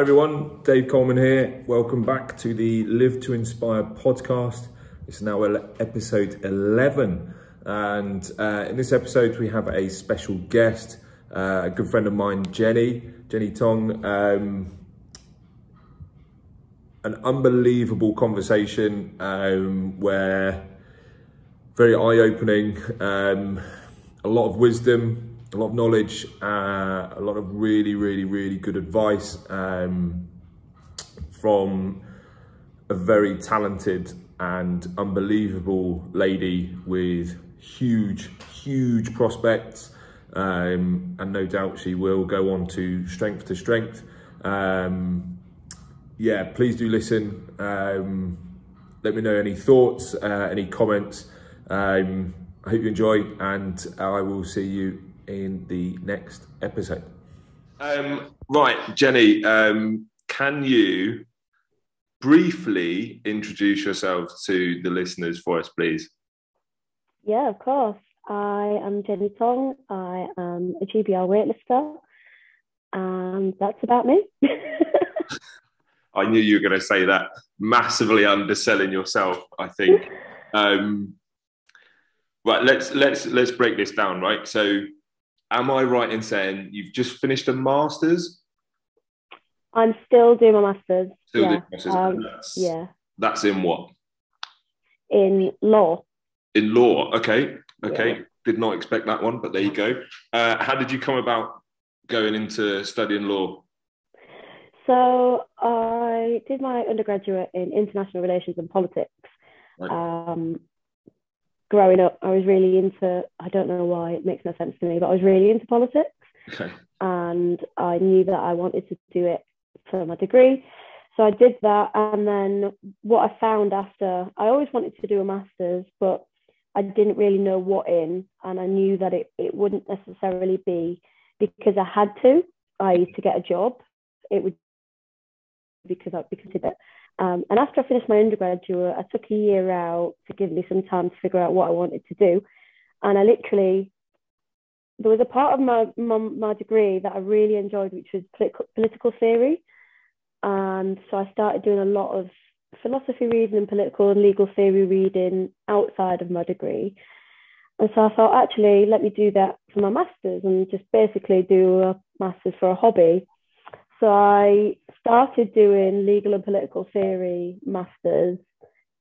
everyone, Dave Coleman here. Welcome back to the Live to Inspire podcast. It's now episode 11, and in this episode we have a special guest, a good friend of mine, Jenny Tong. An unbelievable conversation where very eye-opening, a lot of wisdom, a lot of knowledge, a lot of really good advice from a very talented and unbelievable lady with huge prospects, and no doubt she will go on to strength to strength. Yeah, please do listen. Let me know any thoughts, any comments. I hope you enjoy, and I will see you in the next episode. Right, Jenny, can you briefly introduce yourself to the listeners for us, please? Yeah, of course. I am Jenny Tong. I am a GBR weightlifter, and that's about me. I knew you were going to say that. Massively underselling yourself, I think. Right, let's break this down, right? So, am I right in saying you've just finished a master's? I'm still doing my master's. Still doing master's. Yeah. That's in what? In law. In law, okay. Yeah. Did not expect that one, but there you go. How did you come about going into studying law? So I did my undergraduate in international relations and politics. Right. Growing up, I was really into, I don't know why, it makes no sense to me, but I was really into politics. Okay. And I knew that I wanted to do it for my degree. So I did that. And then what I found after, I always wanted to do a master's, but I didn't really know what in. And I knew that it wouldn't necessarily be because I had to, to get a job. It would because I did it. And after I finished my undergraduate, I took a year out to give me some time to figure out what I wanted to do. And I literally, there was a part of my degree that I really enjoyed, which was political theory. And so I started doing a lot of philosophy reading and political and legal theory reading outside of my degree. And so I thought, actually, let me do that for my master's and just basically do a master's for a hobby. So I started doing legal and political theory masters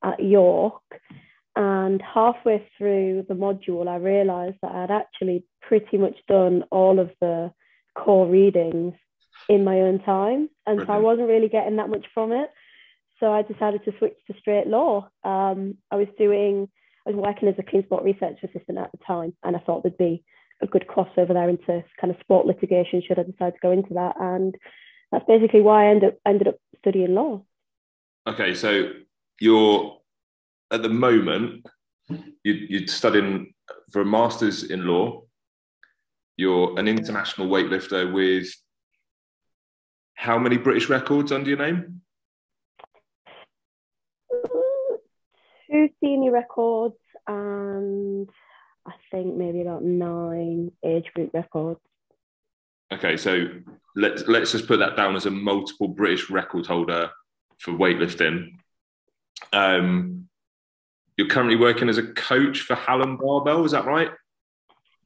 at York, and halfway through the module I realised that I'd actually pretty much done all of the core readings in my own time, and so I wasn't really getting that much from it. So I decided to switch to straight law. I was working as a clean sport research assistant at the time, and I thought there'd be a good crossover there into kind of sport litigation should I decide to go into that. And that's basically why I ended up studying law. Okay, so you're at the moment you're studying for a master's in law. You're an international weightlifter with how many British records under your name? 2 senior records and I think maybe about 9 age group records. Okay, so let's just put that down as a multiple British record holder for weightlifting. You're currently working as a coach for Hallam Barbell, is that right?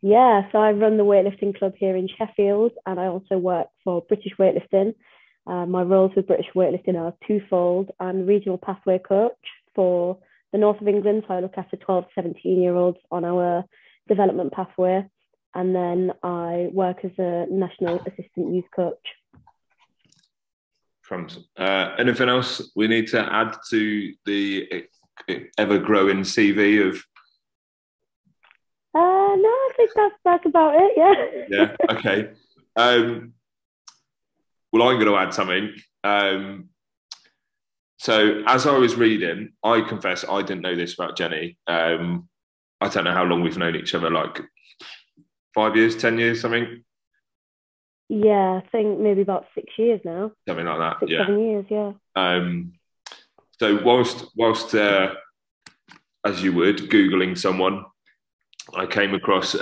Yeah, so I run the weightlifting club here in Sheffield, and I also work for British Weightlifting. My roles with British Weightlifting are twofold. I'm regional pathway coach for the north of England, so I look after 12 to 17-year-olds on our development pathway. And then I work as a national assistant youth coach. Anything else we need to add to the ever-growing CV of? No, I think that's about it, yeah. Yeah, okay. Well, I'm going to add something. So as I was reading, I confess I didn't know this about Jenny. I don't know how long we've known each other, like 5 years, 10 years, something? Yeah, I think maybe about 6 years now. Something like that, 6, yeah. 7 years, yeah. So whilst as you would, Googling someone, I came across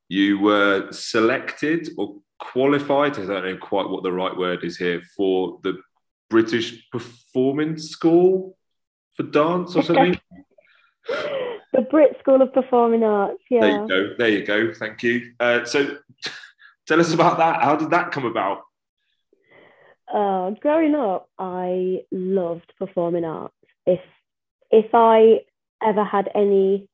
you were selected or qualified, I don't know quite what the right word is here, for the British Performance School for dance or something. The Brit School of Performing Arts, yeah. There you go. Thank you. So tell us about that. How did that come about? Growing up, I loved performing arts. If I ever had any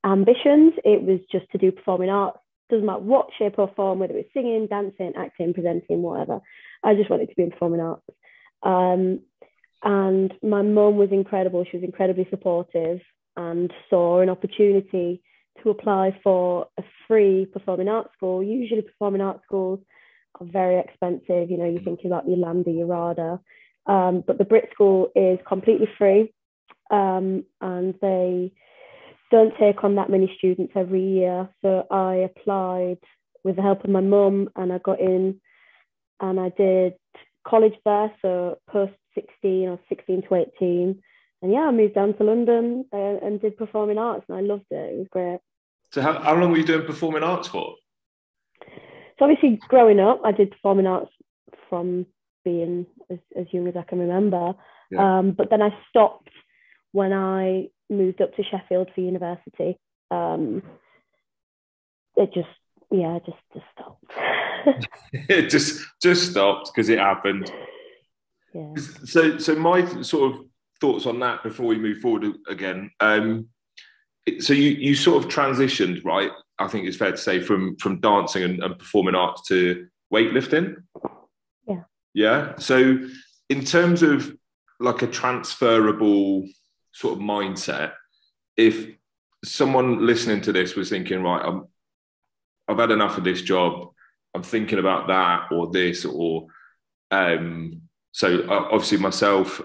ambitions, it was just to do performing arts. Doesn't matter what shape or form, whether it's singing, dancing, acting, presenting, whatever. I just wanted to be in performing arts. And my mum was incredible. She was incredibly supportive and saw an opportunity to apply for a free performing arts school. Usually performing arts schools are very expensive. You know, you're thinking about your LAMDA, your RADA. But the Brit School is completely free. And they don't take on that many students every year. So I applied with the help of my mum, and I got in, and I did college there. So post 16 or 16 to 18. And yeah, I moved down to London and did performing arts, and I loved it. It was great. So how long were you doing performing arts for? So obviously growing up, I did performing arts from being as young as I can remember. Yeah. But then I stopped when I moved up to Sheffield for university. It just stopped. It just stopped because it happened. Yeah. So my sort of thoughts on that before we move forward again. So you sort of transitioned, right? I think it's fair to say from dancing and performing arts to weightlifting. Yeah. Yeah. So in terms of like a transferable sort of mindset, if someone listening to this was thinking, right, I've had enough of this job, I'm thinking about that or this, or so obviously myself,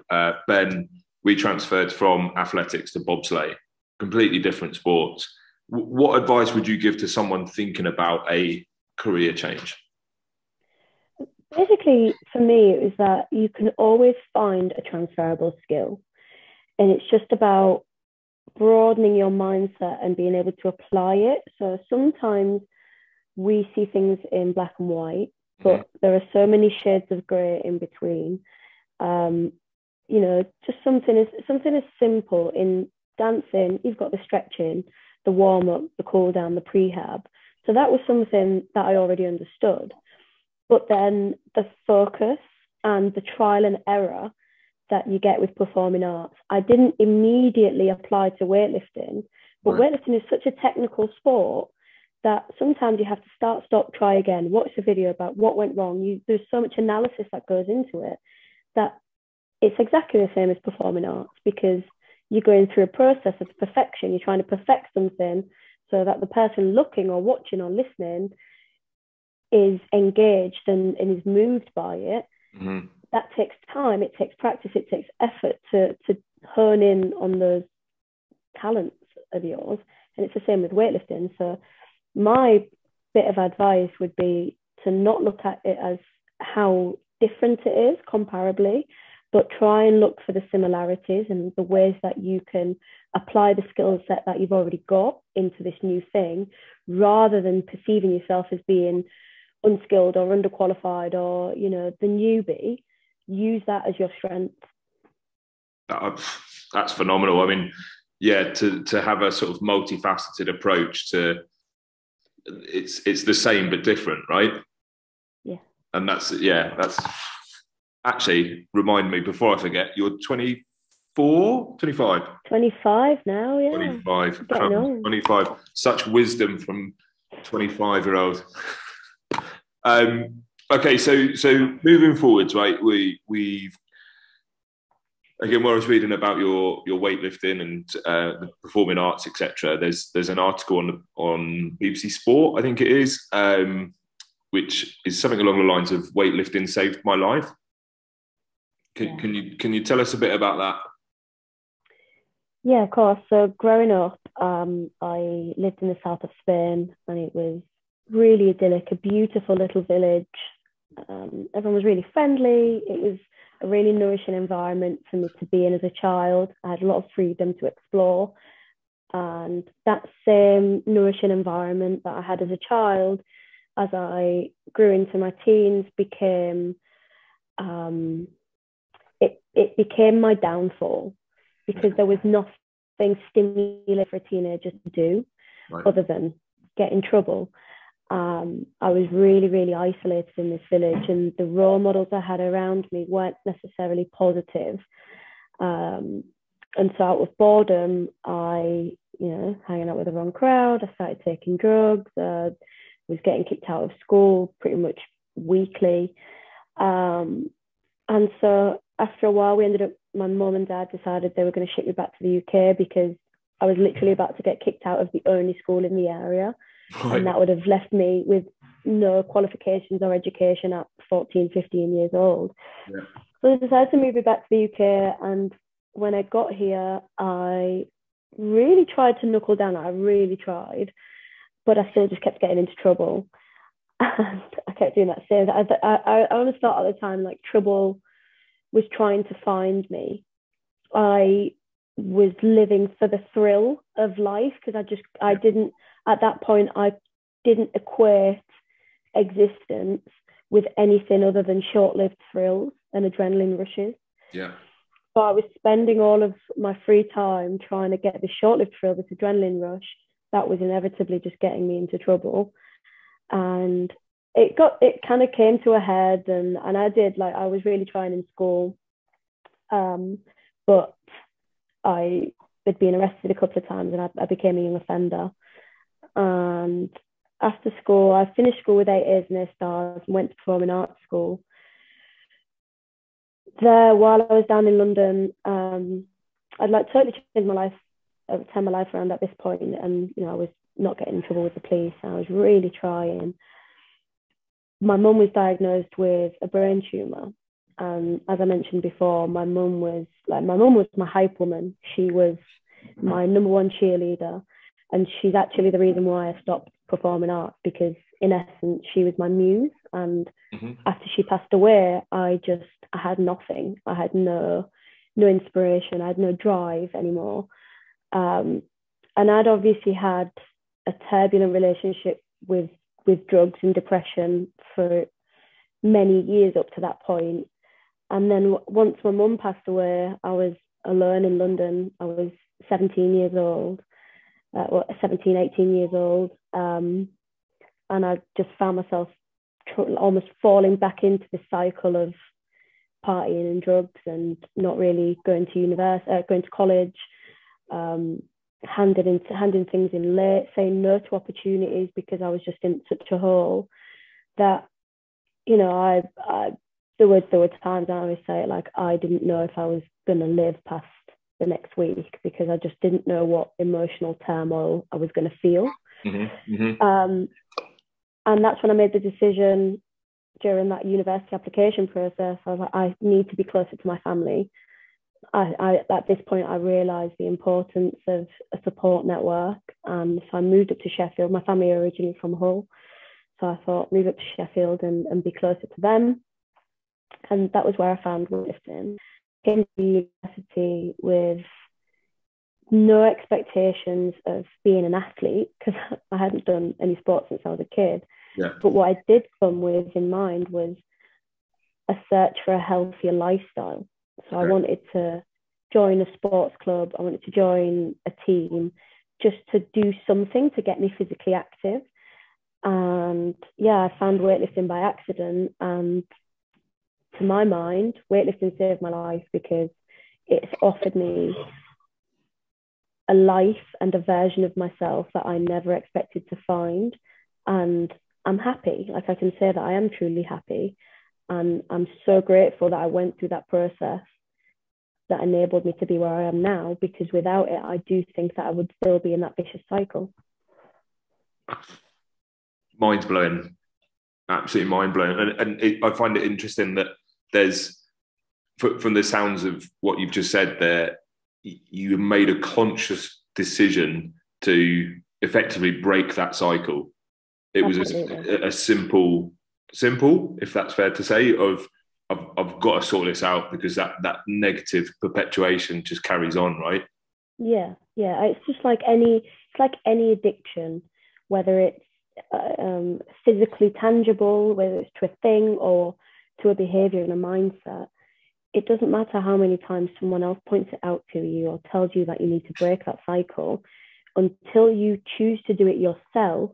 Ben, we transferred from athletics to bobsleigh, completely different sports. What advice would you give to someone thinking about a career change? Basically, for me, it was that you can always find a transferable skill. And it's just about broadening your mindset and being able to apply it. So sometimes we see things in black and white, but there are so many shades of grey in between. You know, just something as simple in dancing. You've got the stretching, the warm up, the cool down, the prehab. So that was something that I already understood. But then the focus and the trial and error that you get with performing arts, I didn't immediately apply to weightlifting. But weightlifting is such a technical sport that sometimes you have to start, stop, try again, watch the video about what went wrong. There's so much analysis that goes into it that it's exactly the same as performing arts, because you're going through a process of perfection. You're trying to perfect something so that the person looking or watching or listening is engaged and is moved by it. Mm-hmm. That takes time, it takes practice, it takes effort to hone in on those talents of yours. And it's the same with weightlifting. So my bit of advice would be to not look at it as how different it is comparably, but try and look for the similarities and the ways that you can apply the skill set that you've already got into this new thing, rather than perceiving yourself as being unskilled or underqualified or, you know, the newbie. Use that as your strength. That's phenomenal. I mean, yeah, to have a sort of multifaceted approach to it's the same but different, right? Yeah. And that's actually, remind me before I forget, you're 24, 25? 25 now, yeah. 25. 25. Such wisdom from 25-year-old. Okay, so moving forwards, right? We've again, when I was reading about your weightlifting and the performing arts, etc. There's an article on BBC Sport, I think it is, which is something along the lines of weightlifting saved my life. Can you tell us a bit about that? Yeah, of course. So growing up, I lived in the south of Spain, and it was really idyllic, a beautiful little village. Everyone was really friendly. It was a really nourishing environment for me to be in as a child. I had a lot of freedom to explore. And that same nourishing environment that I had as a child, as I grew into my teens, it became my downfall, because there was nothing stimulating for a teenager to do other than get in trouble. I was really, really isolated in this village, and the role models I had around me weren't necessarily positive. And so out of boredom, I, hanging out with the wrong crowd, I started taking drugs, was getting kicked out of school pretty much weekly. And so after a while, my mum and dad decided they were going to ship me back to the UK, because I was literally about to get kicked out of the only school in the area. Right. And that would have left me with no qualifications or education at 14, 15 years old. Yeah. So I decided to move me back to the UK. And when I got here, I really tried to knuckle down. I really tried, but I still just kept getting into trouble. And I kept doing that same. I almost thought at the time, like, trouble was trying to find me. I was living for the thrill of life, because I didn't, at that point, I didn't equate existence with anything other than short-lived thrills and adrenaline rushes. Yeah. So I was spending all of my free time trying to get this short-lived thrill, this adrenaline rush, that was inevitably just getting me into trouble. And it kind of came to a head, and I was really trying in school, but I had been arrested a couple of times, and I became a young offender. And after school, I finished school with 8 A's and A stars, and went to performing arts school. There, while I was down in London, I'd like totally change my life, turn my life around at this point, and I was not getting in trouble with the police. I was really trying. My mum was diagnosed with a brain tumor, and as I mentioned before, my mum was my hype woman. She was my number one cheerleader, and she's actually the reason why I stopped performing arts, because in essence she was my muse. And after she passed away, I had nothing. I had no inspiration. I had no drive anymore. And I'd obviously had a turbulent relationship with drugs and depression for many years up to that point. And then once my mum passed away, I was alone in London. I was 17 years old, 17, 18 years old. And I just found myself almost falling back into the cycle of partying and drugs, and not really going to college, handing things in late, saying no to opportunities because I was just in such a hole that, there were times I always say, like, I didn't know if I was going to live past the next week, because I just didn't know what emotional turmoil I was going to feel. And that's when I made the decision during that university application process. I was like, I need to be closer to my family. At this point, I realised the importance of a support network. And so I moved up to Sheffield. My family are originally from Hull. So I thought, move up to Sheffield and be closer to them. And that was where I found weightlifting. Came to university with no expectations of being an athlete, because I hadn't done any sports since I was a kid. Yeah. But what I did come with in mind was a search for a healthier lifestyle. So I wanted to join a sports club. I wanted to join a team, just to do something to get me physically active. And yeah, I found weightlifting by accident. And to my mind, weightlifting saved my life, because it's offered me a life and a version of myself that I never expected to find. And I'm happy. Like, I can say that I am truly happy. And I'm so grateful that I went through that process that enabled me to be where I am now, because without it, I do think that I would still be in that vicious cycle. Mind blowing. Absolutely mind blowing. And I find it interesting that there's, from the sounds of what you've just said there, you made a conscious decision to effectively break that cycle. It was a simple, if that's fair to say, of I've got to sort this out, because that negative perpetuation just carries on, right? Yeah. It's just like any addiction, whether it's physically tangible, whether it's to a thing or to a behavior and a mindset, it doesn't matter how many times someone else points it out to you or tells you that you need to break that cycle. Until you choose to do it yourself,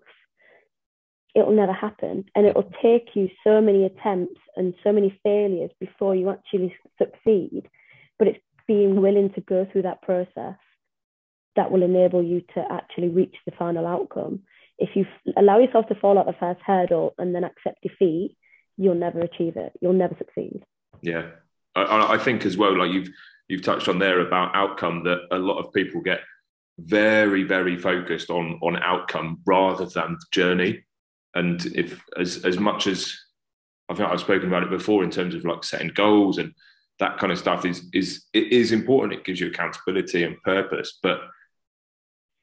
it'll never happen. And it'll take you so many attempts and so many failures before you actually succeed. But it's being willing to go through that process that will enable you to actually reach the final outcome. If you allow yourself to fall out the first hurdle and then accept defeat, you'll never achieve it. You'll never succeed. Yeah. I think as well, like you've touched on there about outcome, that a lot of people get very, very focused on outcome rather than the journey. And if as much as I think I've spoken about it before in terms of like setting goals and that kind of stuff is important. It gives you accountability and purpose. But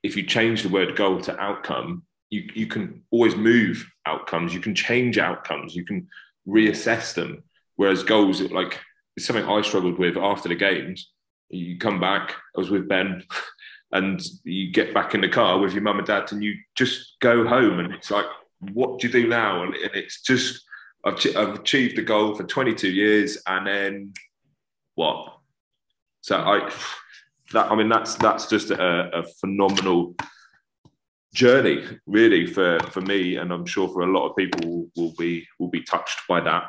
if you change the word goal to outcome, you can always move outcomes. You can change outcomes. You can reassess them. Whereas goals, like, it's something I struggled with after the games. You come back, I was with Ben, and you get back in the car with your mum and dad and you just go home and it's like, what do you do now? And it's just, I've achieved the goal for 22 years and then what? So that's just a phenomenal journey, really, for me, and I'm sure for a lot of people will be touched by that.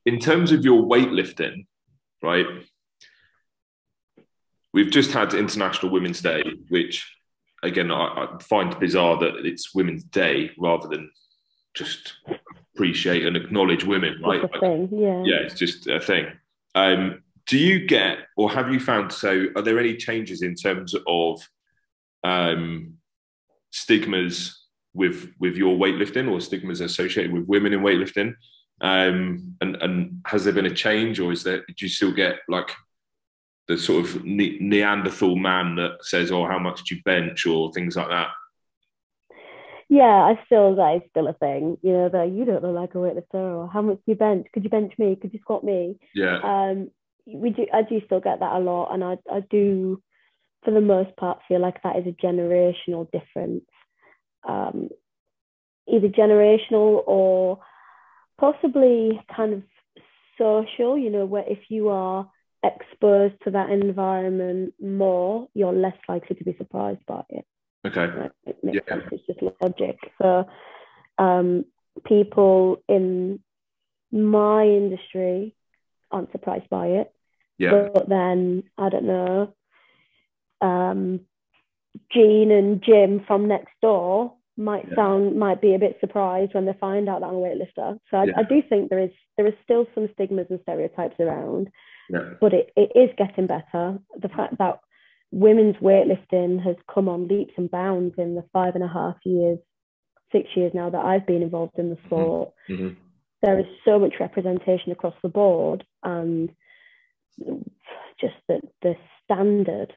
In terms of your weightlifting, right? We've just had International Women's Day, which again I find bizarre that it's Women's Day rather than just appreciate and acknowledge women, right? It's a thing, yeah. Yeah, it's just a thing. Do you get, or have you found, so are there any changes in terms of stigmas with your weightlifting or stigmas associated with women in weightlifting? And has there been a change, or do you still get like the sort of Neanderthal man that says, oh, how much do you bench, or things like that? Yeah, that is still a thing. You know, that you don't look like a weightlifter, or how much do you bench? Could you bench me? Could you squat me? Yeah. I do still get that a lot, and I do, for the most part, feel like that is a generational difference, either generational or possibly kind of social. You know, where if you are exposed to that environment more, you're less likely to be surprised by it. Okay. Right? It makes sense. It's just logic. So people in my industry aren't surprised by it. Yeah. But then, I don't know, Jean and Jim from next door might be a bit surprised when they find out that I'm a weightlifter. So I do think there is still some stigmas and stereotypes around, but it is getting better. The fact that women's weightlifting has come on leaps and bounds in the 5.5 years, 6 years now that I've been involved in the sport. Mm-hmm. There is so much representation across the board, and just the standard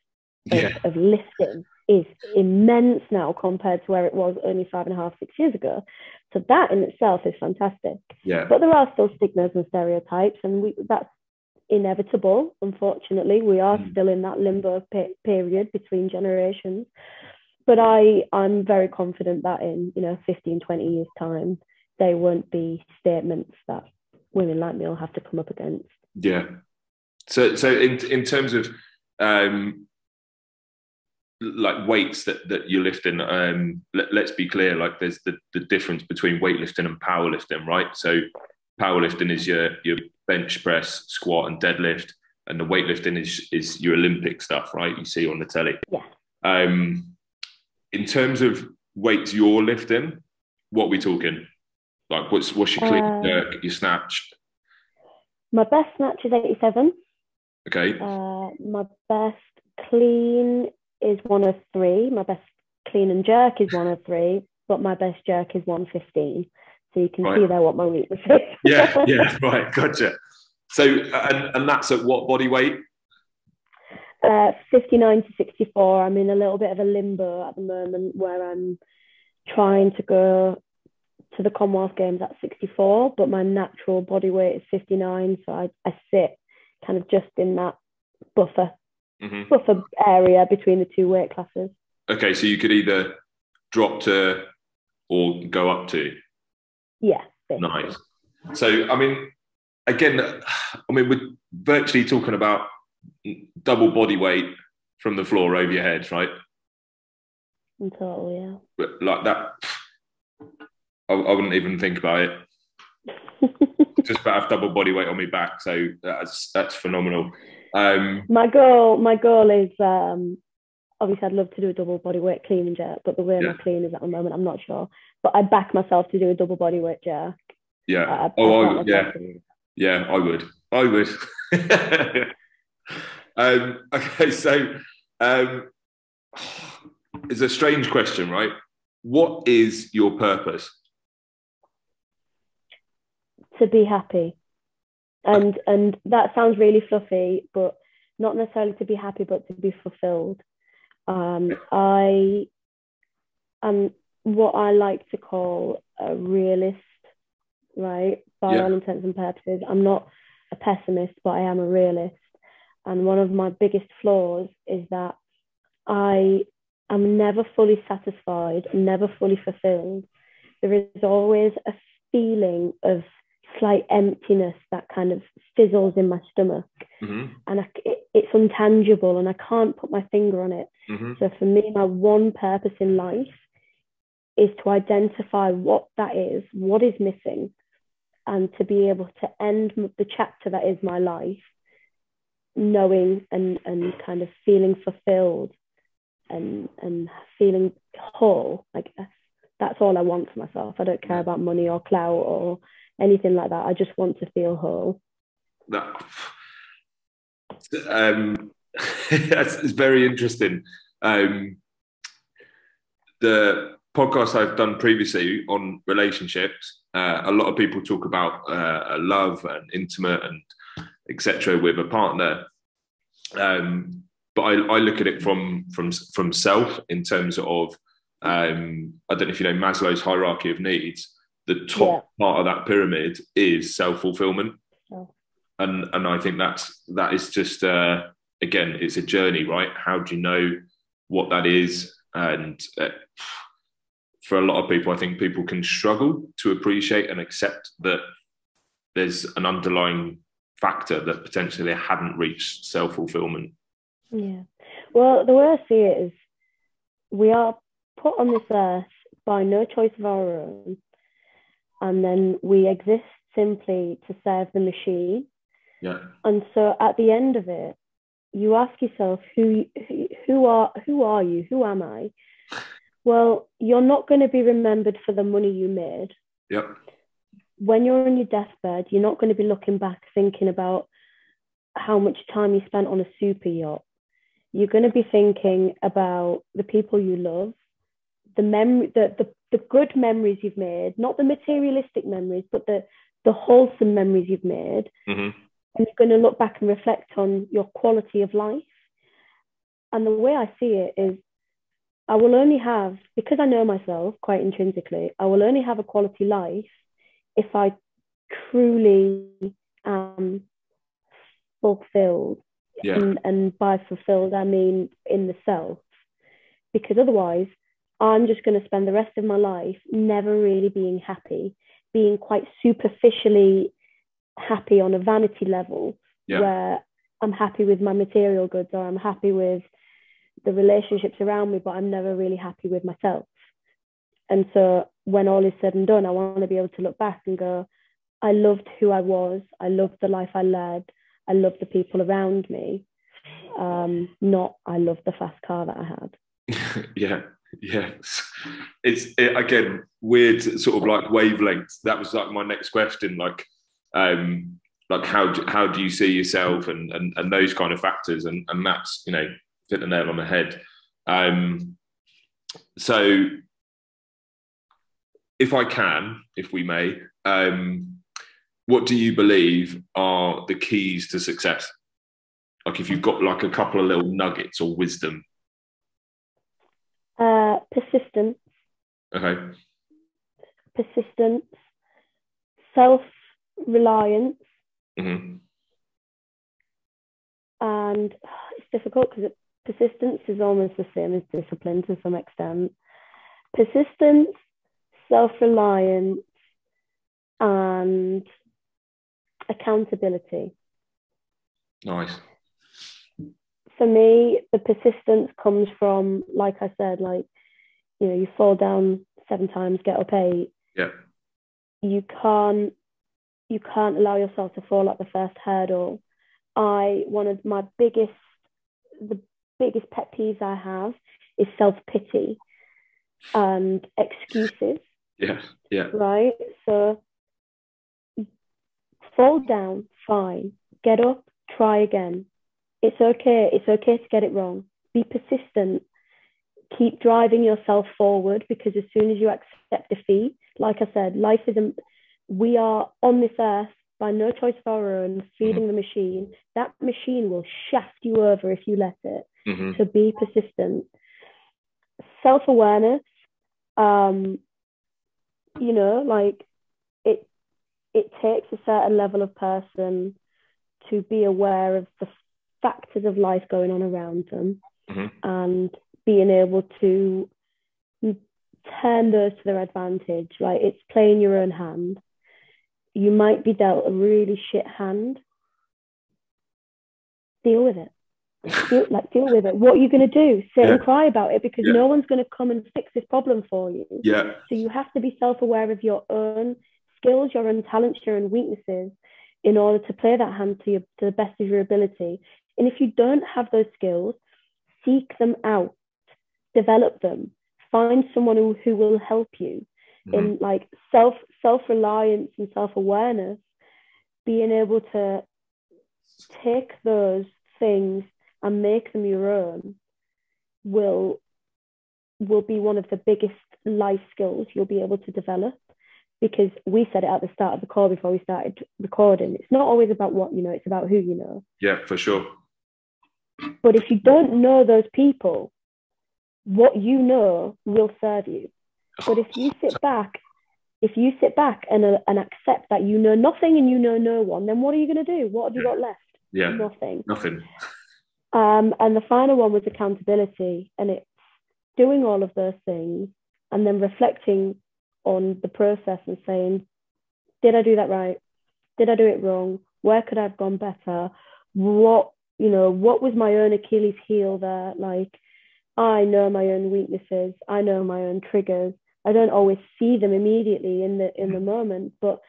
of lifting is immense now compared to where it was only 5.5, 6 years ago. So that in itself is fantastic. Yeah. But there are still stigmas and stereotypes, and that's inevitable. Unfortunately, we are still in that limbo period between generations. But I'm very confident that in 15, 20 years time, there won't be statements that women like me will have to come up against. Yeah. So in terms of like weights that you're lifting, let's be clear, like there's the difference between weightlifting and powerlifting, right? So powerlifting is your bench press, squat and deadlift, and the weightlifting is your Olympic stuff, right? You see on the telly. Yeah. In terms of weights you're lifting, what are we talking? Like what's your clean jerk, your snatch? My best snatch is 87. Okay. My best clean is 103. My best clean and jerk is 103, but my best jerk is 115. So you can see there what my weakness is. yeah, right, gotcha. So and that's at what body weight? 59 to 64. I'm in a little bit of a limbo at the moment where I'm trying to go to the Commonwealth Games at 64, but my natural body weight is 59. So I sit kind of just in that buffer area between the two weight classes. Okay, so you could either drop to or go up to? Yeah. Basically. Nice. So, I mean, again, we're virtually talking about double body weight from the floor over your head, right? In total, yeah. But like that, I wouldn't even think about it. Just about have double body weight on my back, so that's phenomenal. My goal is obviously I'd love to do a double body weight clean and jerk, but the way my clean is at the moment, I'm not sure. But I back myself to do a double body weight jerk. Yeah. Yeah, I would. Okay, so it's a strange question, right? What is your purpose? To be happy. And that sounds really fluffy, but not necessarily to be happy, but to be fulfilled. I am what I like to call a realist, right? By all intents and purposes. I'm not a pessimist, but I am a realist. And one of my biggest flaws is that I am never fully satisfied, never fully fulfilled. There is always a feeling of slight emptiness that kind of fizzles in my stomach. Mm-hmm. And it's intangible and I can't put my finger on it. Mm-hmm. So for me, my one purpose in life is to identify what that is, what is missing, and to be able to end the chapter that is my life knowing and kind of feeling fulfilled and feeling whole. Like that's all I want for myself. I don't care about money or clout or anything like that. I just want to feel whole. That's very interesting. The podcast I've done previously on relationships, a lot of people talk about love and intimate and etc. with a partner, but I look at it from self in terms of I don't know if you know Maslow's hierarchy of needs. The top part of that pyramid is self-fulfillment. And I think that is just again, it's a journey, right? How do you know what that is? And for a lot of people, I think people can struggle to appreciate and accept that there's an underlying factor that potentially they haven't reached self-fulfillment. Yeah. Well, the way I see it is we are put on this earth by no choice of our own, and then we exist simply to serve the machine. Yeah. And so at the end of it, you ask yourself, who are you? Who am I? Well, you're not going to be remembered for the money you made. Yep. When you're on your deathbed, you're not going to be looking back thinking about how much time you spent on a super yacht. You're going to be thinking about the people you love, the good memories you've made, not the materialistic memories, but the wholesome memories you've made. Mm-hmm. And you're going to look back and reflect on your quality of life. And the way I see it is, I will only have, because I know myself quite intrinsically, I will only have a quality life if I truly am fulfilled. Yeah. And by fulfilled, I mean in the self. Because otherwise, I'm just going to spend the rest of my life never really being happy, being quite superficially happy on a vanity level, where I'm happy with my material goods or I'm happy with the relationships around me, but I'm never really happy with myself. And so when all is said and done, I want to be able to look back and go, I loved who I was, I loved the life I led, I loved the people around me, not I loved the fast car that I had. Yeah. It's again weird sort of like wavelengths. That was like my next question, like how do you see yourself and those kind of factors, and that's, you know, hit the nail on the head. So if we may, what do you believe are the keys to success? Like if you've got like a couple of little nuggets or wisdom. Persistence. Okay. Persistence. Self-reliance. Mm-hmm. And it's difficult because persistence is almost the same as discipline to some extent. Persistence, self-reliance, and accountability. Nice. For me, the persistence comes from, like I said, like, you fall down 7 times, get up 8. Yeah. You can't allow yourself to fall at the first hurdle. One of my biggest pet peeves I have is self-pity and excuses. Yeah. Yeah. Right? So fall down, fine. Get up, try again. It's okay. It's okay to get it wrong. Be persistent. Keep driving yourself forward, because as soon as you accept defeat, like I said, we are on this earth by no choice of our own, feeding the machine. That machine will shaft you over if you let it. So be persistent. Self-awareness, like it takes a certain level of person to be aware of the factors of life going on around them, and being able to turn those to their advantage. Right? It's playing your own hand. You might be dealt a really shit hand. Deal with it. Deal with it. What are you going to do? Sit and cry about it, because no one's going to come and fix this problem for you. Yeah. So you have to be self-aware of your own skills, your own talents, your own weaknesses, in order to play that hand to the best of your ability. And if you don't have those skills, seek them out, develop them, find someone who will help you in like self-reliance and self-awareness. Being able to take those things and make them your own will be one of the biggest life skills you'll be able to develop. Because we said it at the start of the call before we started recording, it's not always about what you know, it's about who you know. Yeah, for sure. But if you don't know those people, what you know will serve you. But if you sit back and accept that you know nothing and you know no one, then what are you going to do? What have you got left? Yeah, nothing. And the final one was accountability, and it's doing all of those things and then reflecting on the process and saying, did I do that right? Did I do it wrong? Where could I have gone better? What was my own Achilles heel there? Like, I know my own weaknesses. I know my own triggers. I don't always see them immediately in the moment, but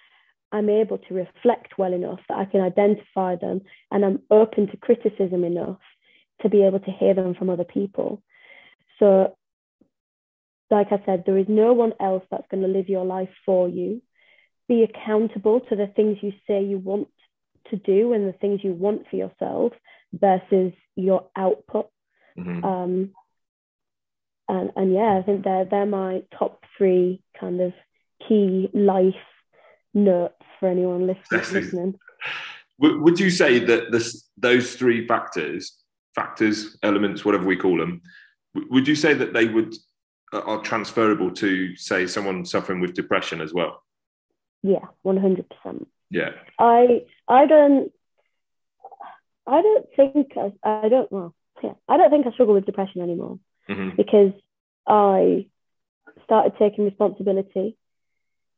I'm able to reflect well enough that I can identify them, and I'm open to criticism enough to be able to hear them from other people. So, like I said, there is no one else that's going to live your life for you. Be accountable to the things you say you want to do and the things you want for yourself versus your output. And yeah, I think they're my top 3 kind of key life notes for anyone listening. Would you say that those 3 factors, elements, whatever we call them, would you say that they are transferable to, say, someone suffering with depression as well? Yeah, 100%. Yeah. I don't think I struggle with depression anymore, because I started taking responsibility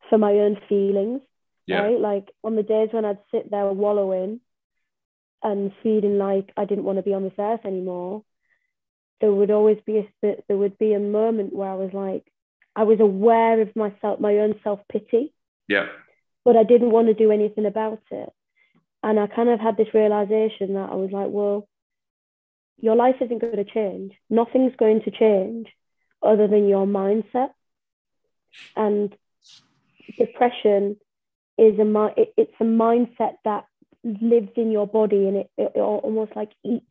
for my own feelings. Right? Like, on the days when I'd sit there wallowing and feeling like I didn't want to be on this earth anymore, there would be a moment where I was like, I was aware of myself, my own self-pity. Yeah. But I didn't want to do anything about it. And I kind of had this realization that I was like, well, your life isn't going to change. Nothing's going to change other than your mindset. And depression is it's a mindset that lives in your body, and it almost like eats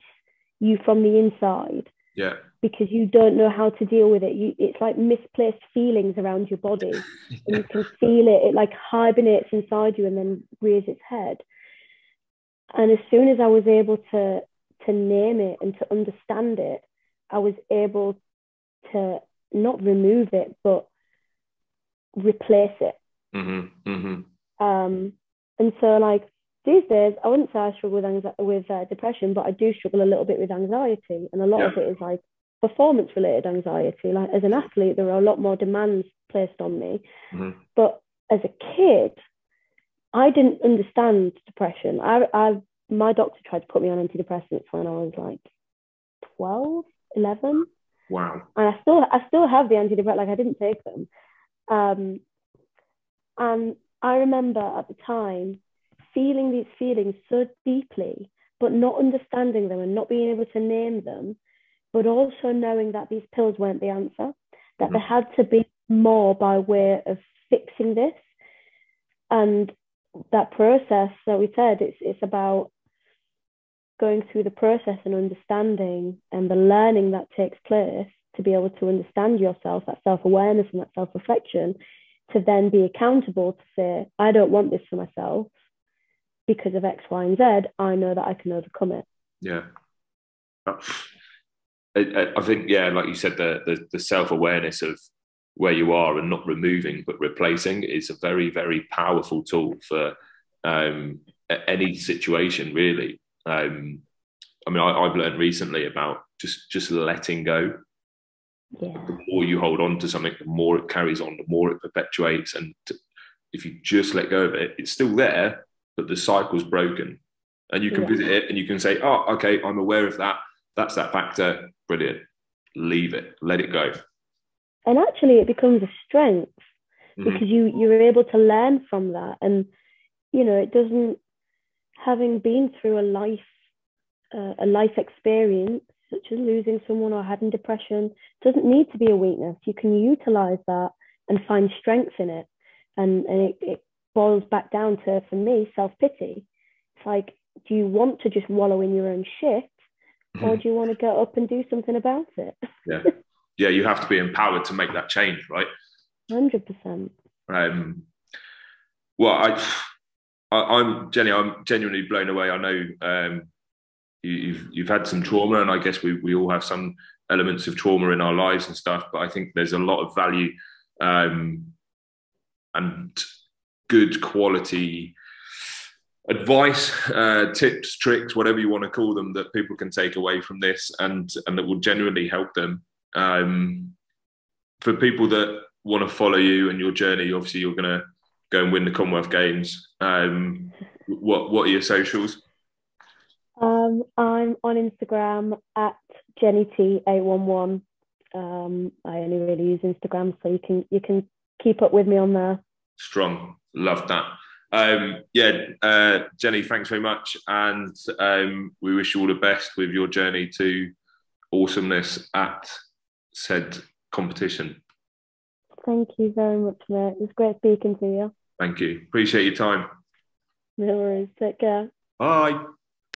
you from the inside. Yeah. Because you don't know how to deal with it. It's like misplaced feelings around your body. And you can feel it. It like hibernates inside you and then rears its head. And as soon as I was able to name it and to understand it, I was able to not remove it, but replace it. And so, like, these days, I wouldn't say I struggle with depression, but I do struggle a little bit with anxiety. And a lot of it is like, performance related anxiety. Like as an athlete, there are a lot more demands placed on me. Mm-hmm. But as a kid, I didn't understand depression. My doctor tried to put me on antidepressants when I was like 12, 11. Wow. And I still have the antidepressants, like I didn't take them. And I remember at the time feeling these feelings so deeply, but not understanding them and not being able to name them, but also knowing that these pills weren't the answer, that there had to be more by way of fixing this. And that process that we said, it's about going through the process and understanding and the learning that takes place to be able to understand yourself, that self-awareness and that self-reflection, to then be accountable to say, I don't want this for myself because of X, Y, and Z. I know that I can overcome it. Yeah. I think, yeah, like you said, the self-awareness of where you are and not removing but replacing is a very, very powerful tool for any situation, really. I mean, I've learned recently about just letting go. Yeah. The more you hold on to something, the more it carries on, the more it perpetuates. And if you just let go of it, it's still there, but the cycle's broken. And you can visit it and you can say, oh, okay, I'm aware of that. That's that factor. Brilliant. Leave it. Let it go. And actually, it becomes a strength because you're able to learn from that. And, you know, it doesn't, having been through a life experience, such as losing someone or having depression, doesn't need to be a weakness. You can utilize that and find strength in it. And it boils back down to, for me, self-pity. It's like, do you want to just wallow in your own shit, or do you want to get up and do something about it? Yeah. Yeah, you have to be empowered to make that change, right? 100%. Well, I'm Jenny, I'm genuinely blown away. I know you've had some trauma, and I guess we all have some elements of trauma in our lives and stuff, but I think there's a lot of value and good quality advice, tips, tricks, whatever you want to call them, that people can take away from this and that will genuinely help them. For people that want to follow you and your journey, obviously you're going to go and win the Commonwealth Games. What are your socials? I'm on Instagram at Jenny T811. I only really use Instagram, so you can keep up with me on there. Strong, love that. Jenny, thanks very much, and we wish you all the best with your journey to awesomeness at said competition. Thank you very much, mate. It was great speaking to you. Thank you. Appreciate your time. No worries. Take care. Bye.